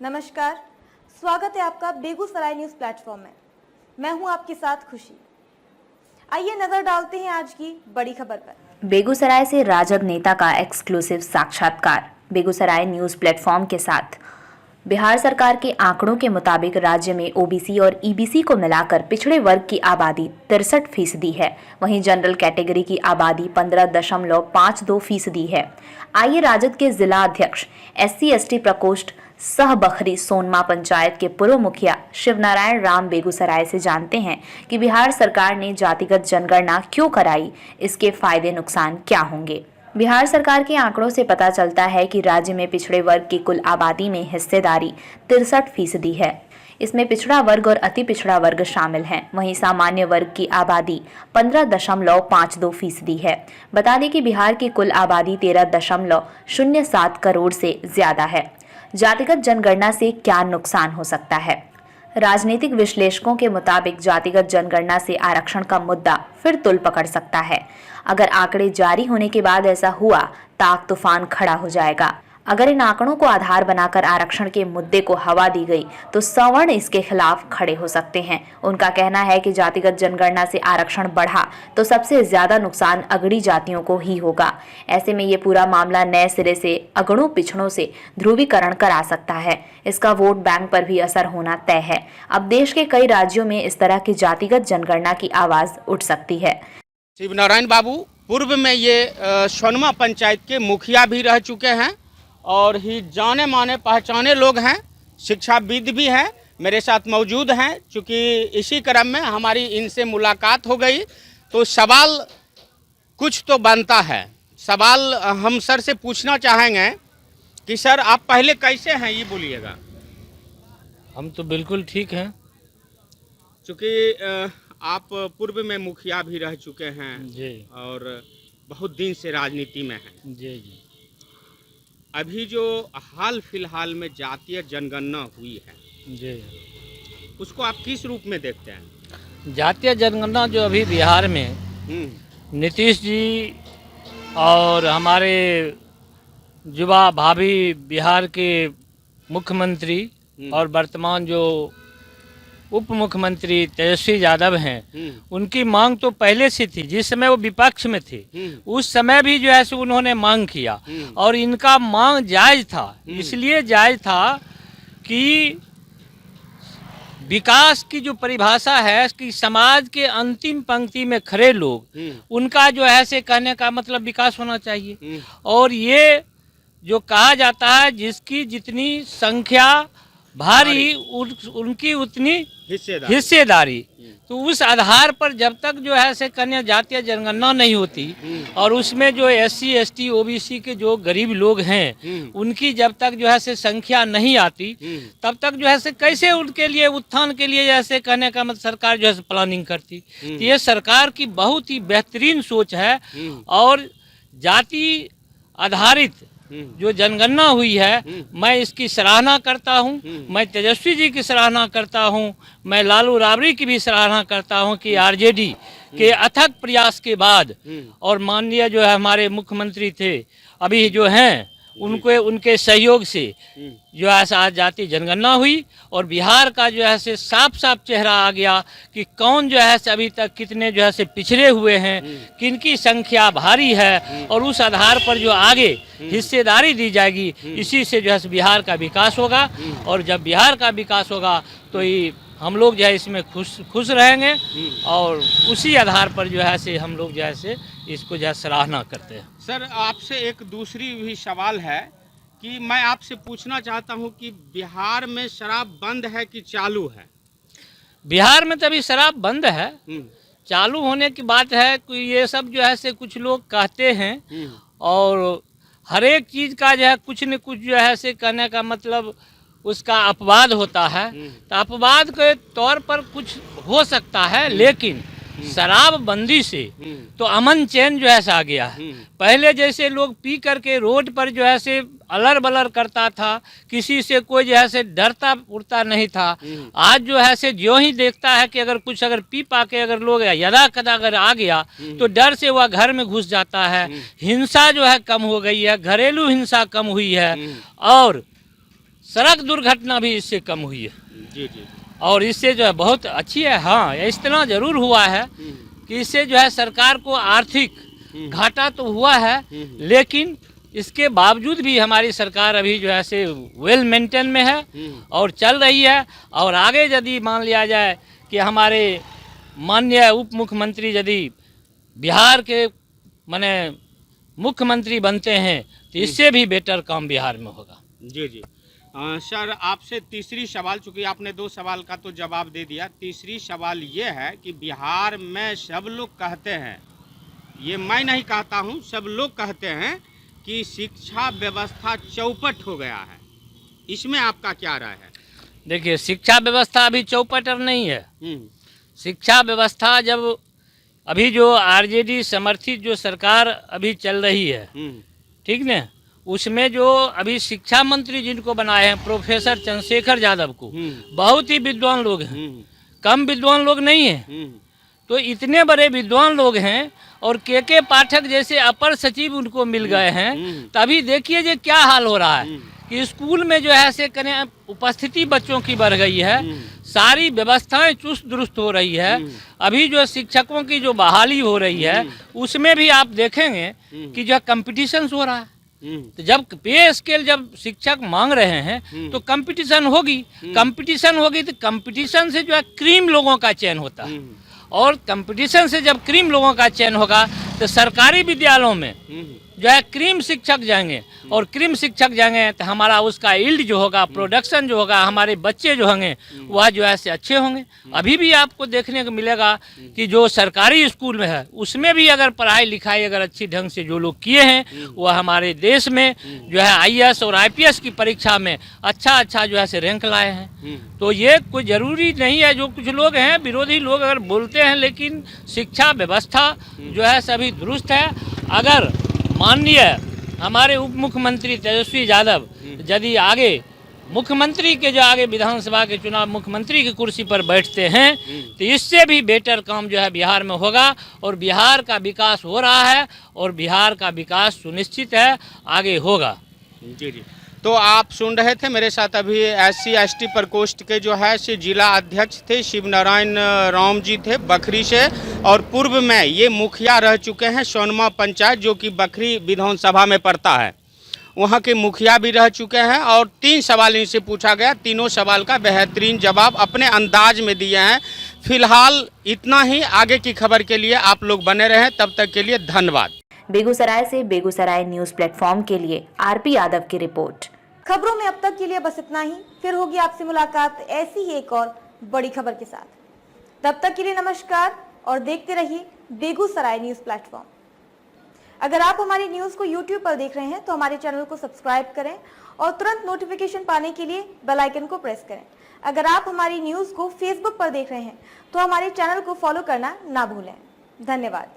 नमस्कार, स्वागत है आपका बेगूसराय न्यूज़ प्लेटफॉर्म में। मैं हूं आपके साथ खुशी। आइए नजर डालते हैं आज की बड़ी खबर पर। बेगूसराय से राजग नेता का एक्सक्लूसिव साक्षात्कार बेगूसराय न्यूज़ प्लेटफॉर्म के साथ। बिहार सरकार के आंकड़ों के मुताबिक राज्य में ओबीसी और ईबीसी को मिलाकर पिछड़े वर्ग की आबादी 63% है। वहीं जनरल कैटेगरी की आबादी 15.52% है। आइए राजद के जिला अध्यक्ष SC/ST प्रकोष्ठ सह बखरी सोनमा पंचायत के पूर्व मुखिया शिवनारायण राम बेगूसराय से जानते हैं कि बिहार सरकार ने जातिगत जनगणना क्यों कराई, इसके फायदे नुकसान क्या होंगे। बिहार सरकार के आंकड़ों से पता चलता है कि राज्य में पिछड़े वर्ग की कुल आबादी में हिस्सेदारी 63% है। इसमें पिछड़ा वर्ग और अति पिछड़ा वर्ग शामिल हैं। वहीं सामान्य वर्ग की आबादी 15.52% है। बता दें कि बिहार की कुल आबादी 13.07 करोड़ से ज्यादा है। जातिगत जनगणना से क्या नुकसान हो सकता है? राजनीतिक विश्लेषकों के मुताबिक जातिगत जनगणना से आरक्षण का मुद्दा फिर तुल पकड़ सकता है। अगर आंकड़े जारी होने के बाद ऐसा हुआ, ताक तूफान खड़ा हो जाएगा। अगर इन आंकड़ों को आधार बनाकर आरक्षण के मुद्दे को हवा दी गई तो सवर्ण इसके खिलाफ खड़े हो सकते हैं। उनका कहना है कि जातिगत जनगणना से आरक्षण बढ़ा तो सबसे ज्यादा नुकसान अगड़ी जातियों को ही होगा। ऐसे में ये पूरा मामला नए सिरे से अगड़ों पिछड़ों से ध्रुवीकरण करा सकता है। इसका वोट बैंक पर भी असर होना तय है। अब देश के कई राज्यों में इस तरह की जातिगत जनगणना की आवाज उठ सकती है। शिवनारायण बाबू पूर्व में ये सोनमा पंचायत के मुखिया भी रह चुके हैं और ही जाने माने पहचाने लोग हैं, शिक्षाविद भी हैं, मेरे साथ मौजूद हैं। चूँकि इसी क्रम में हमारी इनसे मुलाकात हो गई तो सवाल कुछ तो बनता है। सवाल हम सर से पूछना चाहेंगे कि सर आप पहले कैसे हैं, ये बोलिएगा। हम तो बिल्कुल ठीक हैं। चूँकि आप पूर्व में मुखिया भी रह चुके हैं जी और बहुत दिन से राजनीति में हैं। जी जी। अभी जो हाल फिलहाल में जातीय जनगणना हुई है जी, उसको आप किस रूप में देखते हैं? जातीय जनगणना जो अभी बिहार में नीतीश जी और हमारे युवा भावी बिहार के मुख्यमंत्री और वर्तमान जो उप मुख्यमंत्री तेजस्वी यादव हैं, उनकी मांग तो पहले से थी। जिस समय वो विपक्ष में थे उस समय भी जो है सो उन्होंने मांग किया और इनका मांग जायज था। इसलिए जायज था कि विकास की जो परिभाषा है कि समाज के अंतिम पंक्ति में खड़े लोग, उनका जो है से कहने का मतलब विकास होना चाहिए। और ये जो कहा जाता है जिसकी जितनी संख्या भारी उनकी उतनी हिस्सेदारी। तो उस आधार पर जब तक जो है से कन्या जातीय जनगणना नहीं होती और उसमें जो SC ST OBC के जो गरीब लोग हैं उनकी जब तक जो है से संख्या नहीं आती तब तक जो है से कैसे उनके लिए उत्थान के लिए जैसे कहने का मतलब सरकार जो है प्लानिंग करती। तो ये सरकार की बहुत ही बेहतरीन सोच है और जाति आधारित जो जनगणना हुई है मैं इसकी सराहना करता हूं। मैं तेजस्वी जी की सराहना करता हूं। मैं लालू राबड़ी की भी सराहना करता हूं कि RJD के अथक प्रयास के बाद और माननीय जो है हमारे मुख्यमंत्री थे अभी जो हैं उनके सहयोग से जो है आज जातीय जनगणना हुई और बिहार का जो है से साफ साफ चेहरा आ गया कि कौन जो है से अभी तक कितने जो है से पिछड़े हुए हैं, किनकी संख्या भारी है और उस आधार पर जो आगे हिस्सेदारी दी जाएगी, इसी से जो है बिहार का विकास होगा। और जब बिहार का विकास होगा तो ये हम लोग जो है इसमें खुश रहेंगे और उसी आधार पर जो है से हम लोग जो है से इसको जो है सराहना करते हैं। सर आपसे एक दूसरी भी सवाल है कि मैं आपसे पूछना चाहता हूं कि बिहार में शराब बंद है कि चालू है? बिहार में तो अभी शराब बंद है। चालू होने की बात है कि ये सब जो है से कुछ लोग कहते हैं और हर एक चीज़ का जो है कुछ न कुछ जो है से कहने का मतलब उसका अपवाद होता है। तो अपवाद के तौर पर कुछ हो सकता है, लेकिन शराबबंदी से तो अमन चैन जो है आ गया है। पहले जैसे लोग पी करके रोड पर जो है से अलर बलर करता था, किसी से कोई जो है से डरता उड़ता नहीं था। आज जो है से जो ही देखता है कि अगर कुछ अगर पी पा के अगर लोग यदा कदा अगर आ गया तो डर से वह घर में घुस जाता है। हिंसा जो है कम हो गई है, घरेलू हिंसा कम हुई है और सड़क दुर्घटना भी इससे कम हुई है। जी जी। और इससे जो है बहुत अच्छी है। हाँ, इस तरह जरूर हुआ है कि इससे जो है सरकार को आर्थिक घाटा तो हुआ है, लेकिन इसके बावजूद भी हमारी सरकार अभी जो है से वेल मेंटेन में है और चल रही है। और आगे यदि मान लिया जाए कि हमारे माननीय उप मुख्यमंत्री यदि बिहार के माने मुख्यमंत्री बनते हैं तो इससे भी बेटर काम बिहार में होगा। जी जी। सर, आपसे तीसरी सवाल, चूंकि आपने 2 सवाल का तो जवाब दे दिया, तीसरी सवाल ये है कि बिहार में सब लोग कहते हैं, ये मैं नहीं कहता हूँ, सब लोग कहते हैं कि शिक्षा व्यवस्था चौपट हो गया है, इसमें आपका क्या राय है? देखिए, शिक्षा व्यवस्था अभी चौपट नहीं है। शिक्षा व्यवस्था जब अभी जो आरजेडी समर्थित जो सरकार अभी चल रही है, ठीक न, उसमें जो अभी शिक्षा मंत्री जिनको बनाए हैं प्रोफेसर चंद्रशेखर यादव को, बहुत ही विद्वान लोग हैं, कम विद्वान लोग नहीं हैं। तो इतने बड़े विद्वान लोग हैं और के पाठक जैसे अपर सचिव उनको मिल गए हैं, तभी देखिए जो क्या हाल हो रहा है कि स्कूल में जो है से कने उपस्थिति बच्चों की बढ़ गई है, सारी व्यवस्थाएं चुस्त दुरुस्त हो रही है। अभी जो शिक्षकों की जो बहाली हो रही है उसमें भी आप देखेंगे कि जो कंपटीशन हो रहा है। तो जब पे स्केल जब शिक्षक मांग रहे हैं तो कंपटीशन होगी, तो कंपटीशन से जो है क्रीम लोगों का चयन होता है, और कंपटीशन से जब क्रीम लोगों का चयन होगा तो सरकारी विद्यालयों में जो है क्रीम शिक्षक जाएंगे, और क्रीम शिक्षक जाएंगे तो हमारा उसका यील्ड जो होगा, प्रोडक्शन जो होगा, हमारे बच्चे जो होंगे वह जो है से अच्छे होंगे। अभी भी आपको देखने को मिलेगा कि जो सरकारी स्कूल में है उसमें भी अगर पढ़ाई लिखाई अगर अच्छी ढंग से जो लोग किए हैं वह हमारे देश में जो है IAS और IPS की परीक्षा में अच्छा जो है से रैंक लाए हैं। तो ये कोई ज़रूरी नहीं है, जो कुछ लोग हैं विरोधी लोग अगर बोलते हैं, लेकिन शिक्षा व्यवस्था जो है सभी दुरुस्त है। अगर माननीय हमारे उप मुख्यमंत्री तेजस्वी यादव यदि आगे मुख्यमंत्री के जो आगे विधानसभा के चुनाव मुख्यमंत्री की कुर्सी पर बैठते हैं तो इससे भी बेटर काम जो है बिहार में होगा, और बिहार का विकास हो रहा है और बिहार का विकास सुनिश्चित है आगे होगा। जी जी। तो आप सुन रहे थे, मेरे साथ अभी SC/ST प्रकोष्ठ के जो है से जिला अध्यक्ष थे शिव नारायण राम जी थे बखरी से, और पूर्व में ये मुखिया रह चुके हैं सोनमा पंचायत जो कि बखरी विधानसभा में पड़ता है, वहाँ के मुखिया भी रह चुके हैं। और 3 सवाल इनसे पूछा गया, तीनों सवाल का बेहतरीन जवाब अपने अंदाज में दिए हैं। फिलहाल इतना ही, आगे की खबर के लिए आप लोग बने रहें, तब तक के लिए धन्यवाद। बेगूसराय से बेगूसराय न्यूज़ प्लेटफॉर्म के लिए RP यादव की रिपोर्ट। खबरों में अब तक के लिए बस इतना ही, फिर होगी आपसे मुलाकात ऐसी ही एक और बड़ी खबर के साथ। तब तक के लिए नमस्कार और देखते रहिए बेगूसराय न्यूज़ प्लेटफॉर्म। अगर आप हमारी न्यूज़ को YouTube पर देख रहे हैं तो हमारे चैनल को सब्सक्राइब करें और तुरंत नोटिफिकेशन पाने के लिए बेल आइकन को प्रेस करें। अगर आप हमारी न्यूज़ को Facebook पर देख रहे हैं तो हमारे चैनल को फॉलो करना ना भूलें। धन्यवाद।